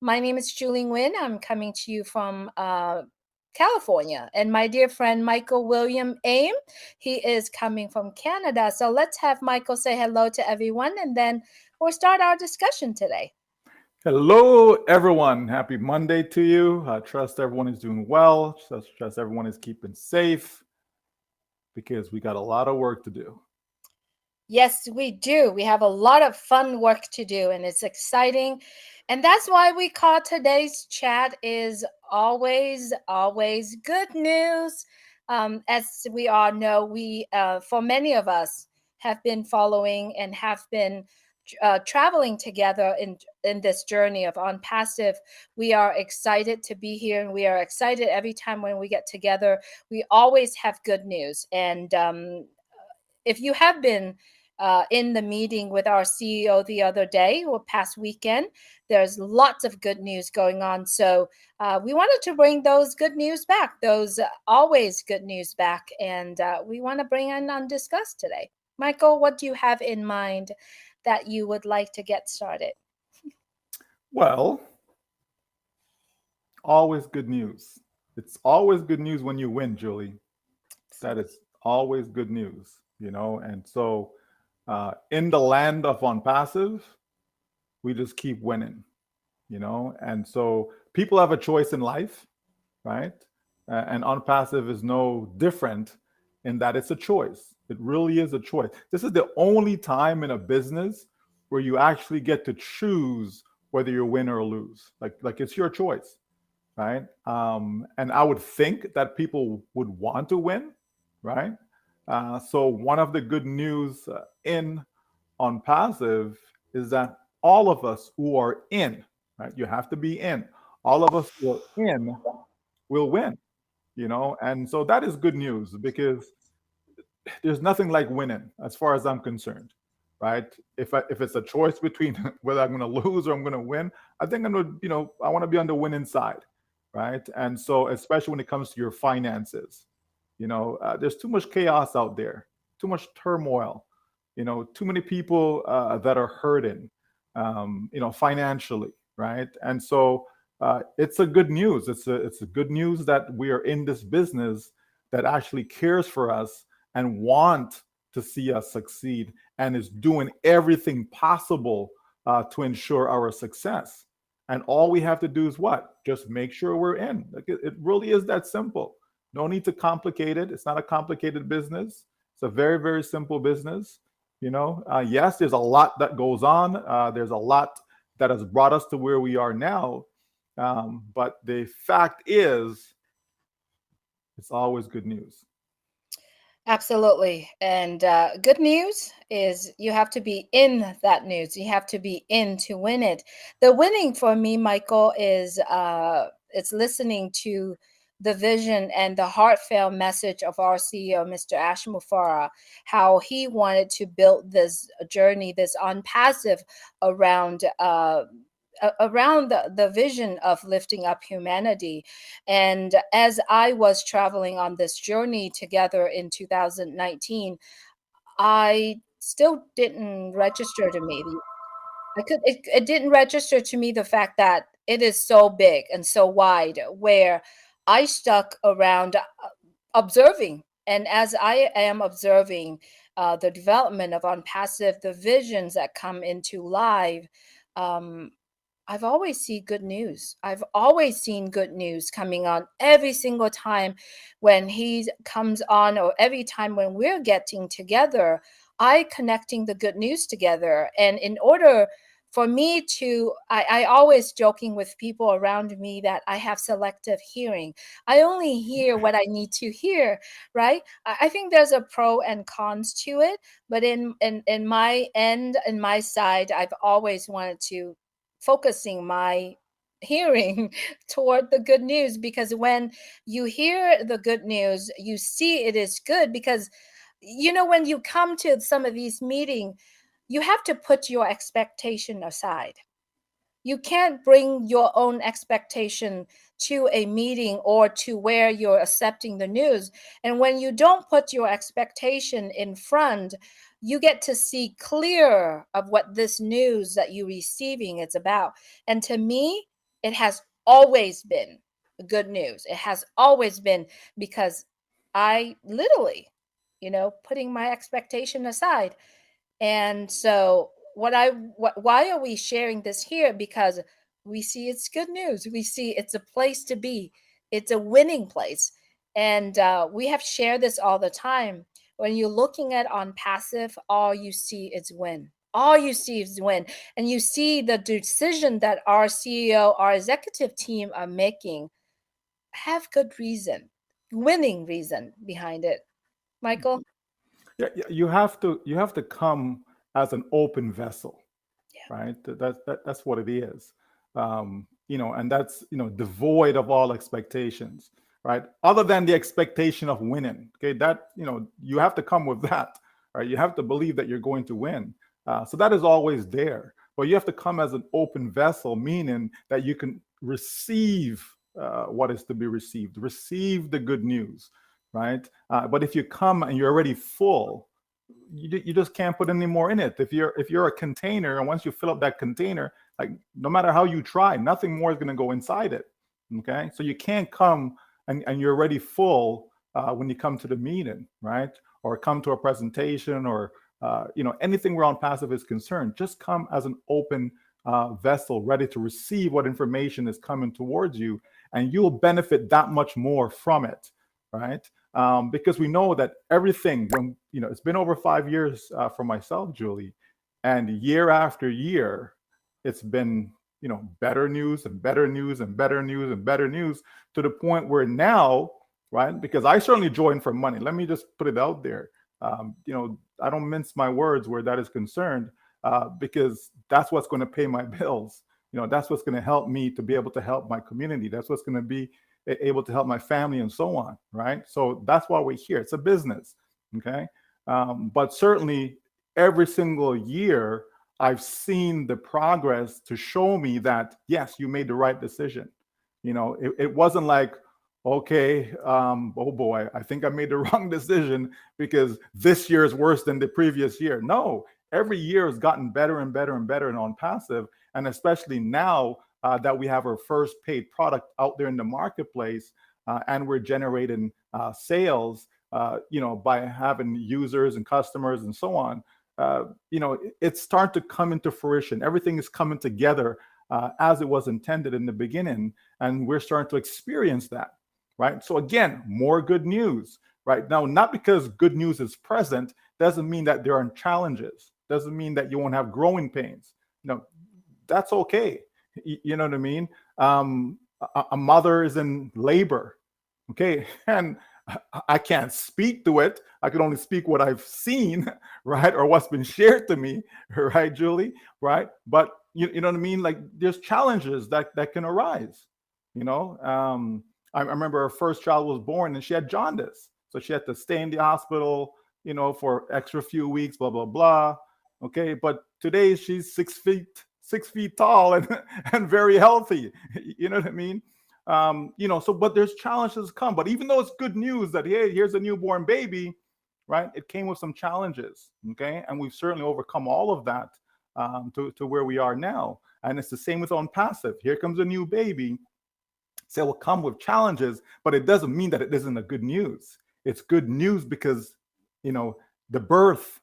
My name is Julie Nguyen. I'm coming to you from California. And my dear friend Michael William Aim, he is coming from Canada. So let's have Michael say hello to everyone and then we'll start our discussion today. Hello, everyone. Happy Monday to you. I trust everyone is doing well. Trust everyone is keeping safe because we got a lot of work to do. Yes, we do. We have a lot of fun work to do and it's exciting. And that's why we call today's chat is always good news. As we all know, for many of us, have been following and have been traveling together in this journey of On Passive. We are excited to be here, and we are excited every time when we get together. We always have good news, and if you have been in the meeting with our CEO the other day or past weekend, there's lots of good news going on. So we wanted to bring those good news back, those always good news back, and we want to bring in on discuss today. Michael, what do you have in mind that you would like to get started? Well, always good news. It's always good news when you win, Julie. That is always good news, And so, in the land of on passive, we just keep winning, And so, people have a choice in life, right? And unpassive is no different in that it's a choice. It really is a choice. This is the only time in a business where you actually get to choose whether you win or lose. Like it's your choice, right? And I would think that people would want to win, right? So one of the good news in on passive is that all of us who are in, right? You have to be in. All of us who are in will win, And so that is good news because there's nothing like winning as far as I'm concerned, right? If it's a choice between whether I'm going to lose or I'm going to win, I think I'm going to, I want to be on the winning side, right? And so especially when it comes to your finances, there's too much chaos out there, too much turmoil, too many people that are hurting, financially, right? And so it's a good news. It's a good news that we are in this business that actually cares for us and want to see us succeed and is doing everything possible to ensure our success. And all we have to do is what? Just make sure we're in. Like it really is that simple. No need to complicate it. It's not a complicated business. It's a very, very simple business. Yes, there's a lot that goes on. There's a lot that has brought us to where we are now. But the fact is, it's always good news. Absolutely. And good news is you have to be in that news. You have to be in to win it. The winning for me, Michael, is it's listening to the vision and the heartfelt message of our CEO, Mr. Ash Mufarah, how he wanted to build this journey, this on passive around around the vision of lifting up humanity. And as I was traveling on this journey together in 2019, I still didn't register to me. It didn't register to me the fact that it is so big and so wide where I stuck around observing. And as I am observing the development of On Passive, the visions that come into live, um, I've always seen good news. I've always seen good news coming on every single time when he comes on, or every time when we're getting together, I connecting the good news together. And in order for me to, I always joking with people around me that I have selective hearing. I only hear what I need to hear, right? I think there's a pro and cons to it, but in my end, in my side, I've always wanted to focusing my hearing toward the good news, because when you hear the good news, you see it is good. Because when you come to some of these meetings, you have to put your expectation aside. You can't bring your own expectation to a meeting or to where you're accepting the news. And when you don't put your expectation in front, you get to see clear of what this news that you're receiving is about. And to me, It has always been good news. It has always been, because I literally, putting my expectation aside. And so why are we sharing this here? Because we see it's good news. We see it's a place to be. It's a winning place. And we have shared this all the time. When you're looking at on passive, all you see is win. All you see is win. And you see the decision that our CEO, our executive team are making have good reason, winning reason behind it. Michael? Yeah, you have to come as an open vessel, right? That's what it is. And that's devoid of all expectations, right? Other than the expectation of winning. Okay, that you have to come with that, right? You have to believe that you're going to win. So that is always there, but you have to come as an open vessel, meaning that you can receive what is to be received, receive the good news, right? But if you come and you're already full, you just can't put any more in it. If you're a container, and once you fill up that container, like no matter how you try, nothing more is going to go inside it. Okay, so you can't come and you're already full when you come to the meeting, right? Or come to a presentation, or anything where on passive is concerned. Just come as an open vessel, ready to receive what information is coming towards you, and you'll benefit that much more from it, right? Because we know that everything, when it's been over 5 years for myself, Julie, and year after year, it's been better news and better news and better news and better news, to the point where now, right? Because I certainly joined for money. Let me just put it out there. I don't mince my words where that is concerned, because that's what's going to pay my bills. That's what's going to help me to be able to help my community. That's what's going to be able to help my family and so on, right? So that's why we're here. It's a business, okay? But certainly every single year, I've seen the progress to show me that, yes, you made the right decision. It wasn't like, okay, oh boy, I think I made the wrong decision because this year is worse than the previous year. No, every year has gotten better and better and better and on passive. And especially now that we have our first paid product out there in the marketplace, and we're generating sales, by having users and customers and so on. It's starting to come into fruition. Everything is coming together as it was intended in the beginning, and we're starting to experience that, right? So again, more good news, right? Now, not because good news is present doesn't mean that there aren't challenges. Doesn't mean that you won't have growing pains. That's okay. You know what I mean? A mother is in labor, okay, and I can't speak to it. I can only speak what I've seen, right, or what's been shared to me, right, Julie, right? But you know what I mean? Like there's challenges that can arise. I remember her first child was born and she had jaundice, so she had to stay in the hospital, for extra few weeks, blah blah blah. Okay, but today she's 6 feet tall and and very healthy. You know what I mean? So but there's challenges come. But even though it's good news that hey, here's a newborn baby, right? It came with some challenges, okay, and we've certainly overcome all of that to where we are now. And it's the same with on passive. Here comes a new baby. So it will come with challenges, but it doesn't mean that it isn't a good news. It's good news because the birth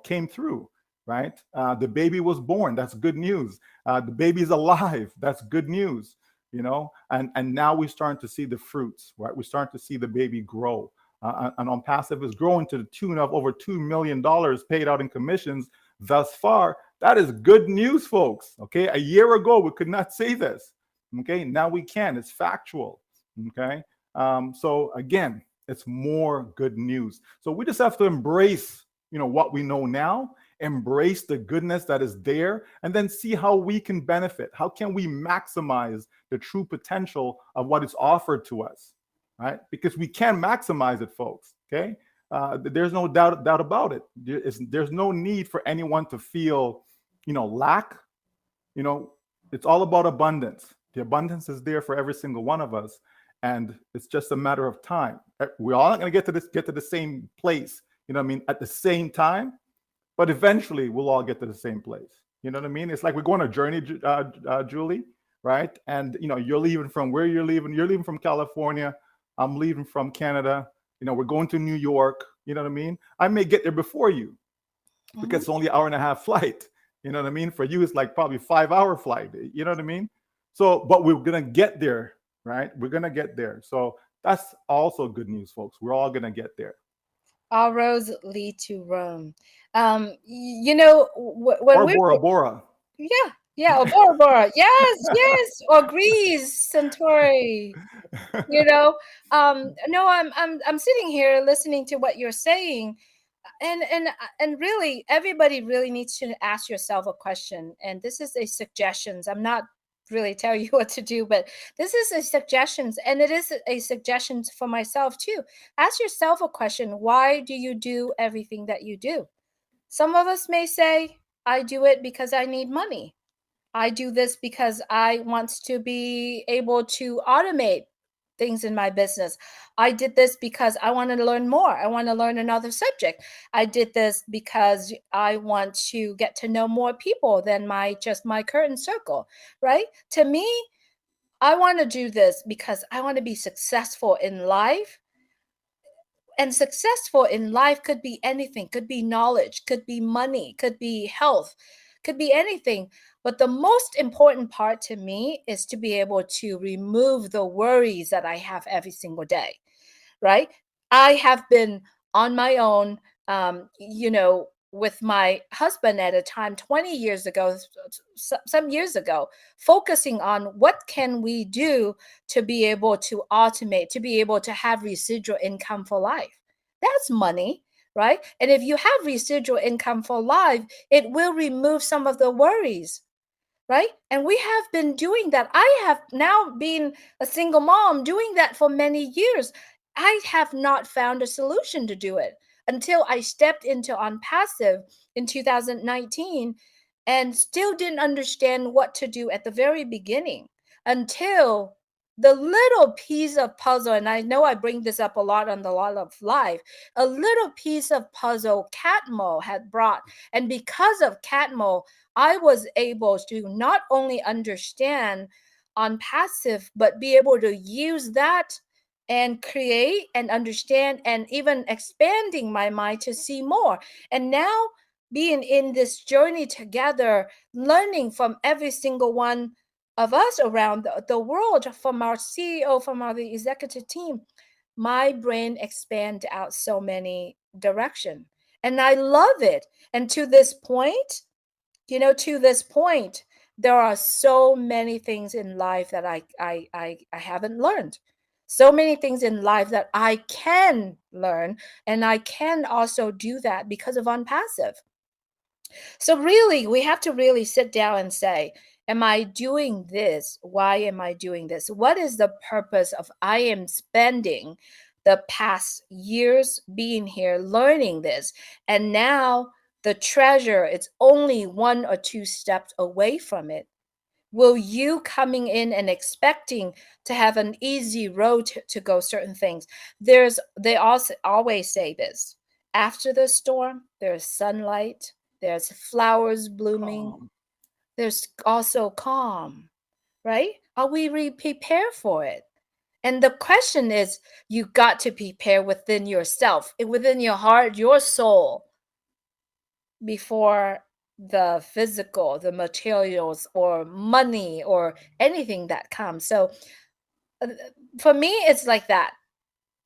came through, right? The baby was born. That's good news. The baby's alive. That's good news. And now we're starting to see the fruits, right? We're starting to see the baby grow. And on passive is growing to the tune of over $2 million paid out in commissions thus far. That is good news, folks. Okay, a year ago we could not say this. Okay, now we can. It's factual. Okay, so again, it's more good news. So we just have to embrace, what we know now, embrace the goodness that is there, and then see how we can benefit. How can we maximize the true potential of what is offered to us, right? Because we can maximize it, folks. Okay, there's no doubt about it. There's no need for anyone to feel, lack. It's all about abundance. The abundance is there for every single one of us, and it's just a matter of time. We're all not going to get to the same place, at the same time, but eventually we'll all get to the same place. You know what I mean? It's like we're going on a journey, Julie, right? And you're leaving from where you're leaving. You're leaving from California. I'm leaving from Canada. We're going to New York. You know what I mean? I may get there before you because Mhm. it's only an hour and a half flight. You know what I mean? For you, it's like probably 5 hour flight. You know what I mean? So, but we're gonna get there, right? We're gonna get there. So that's also good news, folks. We're all gonna get there. All roads lead to Rome. When Or we Bora were, Bora. yeah, yeah, or Bora Bora, yes, yes, or Greece, Centauri. No, I'm sitting here listening to what you're saying, and really everybody really needs to ask yourself a question, and this is a suggestions. I'm not really telling you what to do, but this is a suggestions, and it is a suggestions for myself too. Ask yourself a question: why do you do everything that you do? Some of us may say, I do it because I need money. I do this because I want to be able to automate things in my business. I did this because I want to learn more. I want to learn another subject. I did this because I want to get to know more people than my current circle, right? To me, I want to do this because I want to be successful in life. And successful in life could be anything, could be knowledge, could be money, could be health, could be anything. But the most important part to me is to be able to remove the worries that I have every single day, right? I have been on my own, with my husband at a time 20 years ago, some years ago, focusing on what can we do to be able to automate, to be able to have residual income for life. That's money, right? And if you have residual income for life, it will remove some of the worries, right? And we have been doing that. I have now been a single mom doing that for many years. I have not found a solution to do it until I stepped into on passive in 2019 and still didn't understand what to do at the very beginning until the little piece of puzzle, and I know I bring this up a lot on the lot of life, a little piece of puzzle Catmull had brought. And because of Catmull, I was able to not only understand on passive, but be able to use that and create and understand and even expanding my mind to see more. And now being in this journey together, learning from every single one of us around the world, from our CEO, from our the executive team, my brain expand out so many direction. And I love it. And to this point, there are so many things in life that I haven't learned. So many things in life that I can learn, and I can also do that because of unpassive. So really, we have to really sit down and say, am I doing this? Why am I doing this? What is the purpose of I am spending the past years being here learning this? And now the treasure, it's only one or two steps away from it. Will you coming in and expecting to have an easy road to go certain things? They also always say this. After the storm, there's sunlight, there's flowers blooming, Calm. there's also calm, right? Are we prepared for it? And the question is, you got to prepare within yourself, within your heart, your soul, before the physical, the materials, or money, or anything that comes. So uh, for me, it's like that.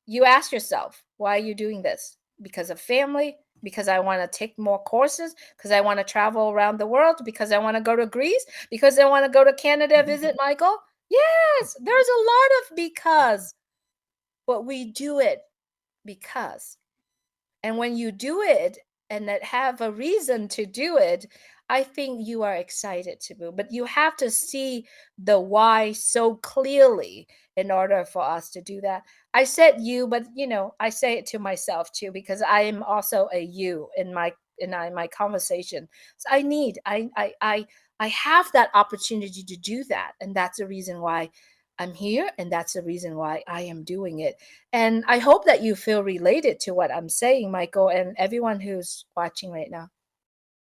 You ask yourself, why are you doing this? Because of family? Because I want to take more courses? Because I want to travel around the world? Because I want to go to Greece? Because I want to go to Canada, visit Michael? Yes, there's a lot of because, but we do it because. And when you do it and that have a reason to do it, I think you are excited to move. But you have to see the why so clearly in order for us to do that. I said you, but I say it to myself too, because I am also a you in my conversation. So I have that opportunity to do that. And that's the reason why I'm here, and that's the reason why I am doing it. And I hope that you feel related to what I'm saying, Michael, and everyone who's watching right now.